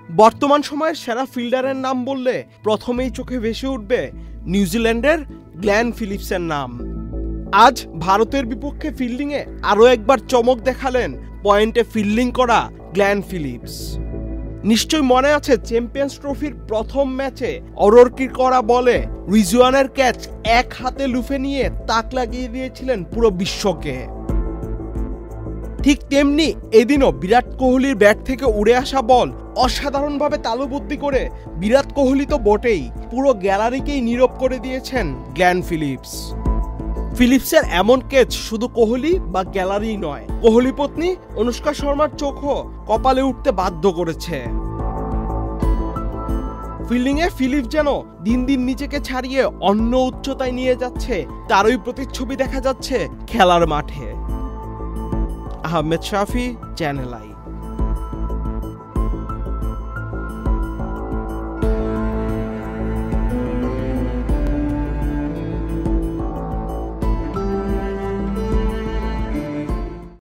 বর্তমান সময়ের সেরা ফিল্ডারের নাম বললে প্রথমেই চোখে ভেসে উঠবে নিউজিল্যান্ডের গ্লেন ফিলিপসের নাম। আজ ভারতের বিপক্ষে ফিল্ডিংয়ে আরও একবার চমক দেখালেন পয়েন্টে ফিল্ডিং করা গ্লেন ফিলিপস। নিশ্চয় মনে আছে চ্যাম্পিয়ন্স ট্রফির প্রথম ম্যাচে অরোরকির করা বলে রিজওয়ানের ক্যাচ এক হাতে লুফে নিয়ে তাক লাগিয়ে দিয়েছিলেন পুরো বিশ্বকে। ঠিক তেমনি এদিনও বিরাট কোহলির ব্যাট থেকে উড়ে আসা বল অসাধারণভাবে তালুবুদ্ধি করে বিরাট কোহলি তো বটেই, পুরো গ্যালারিকেই নীরব করে দিয়েছেন গ্লেন ফিলিপস। ফিলিপসের এমন ক্যাচ শুধু কোহলি বা গ্যালারি নয়, কোহলি পত্নী অনুষ্কা শর্মার চোখও কপালে উঠতে বাধ্য করেছে। ফিল্ডিংয়ে ফিলিপস যেন দিন দিন নিজেকে ছাড়িয়ে অন্য উচ্চতায় নিয়ে যাচ্ছে, তারই প্রতিচ্ছবি দেখা যাচ্ছে খেলার মাঠে। আহমেদ শাফি, চ্যানেল আই।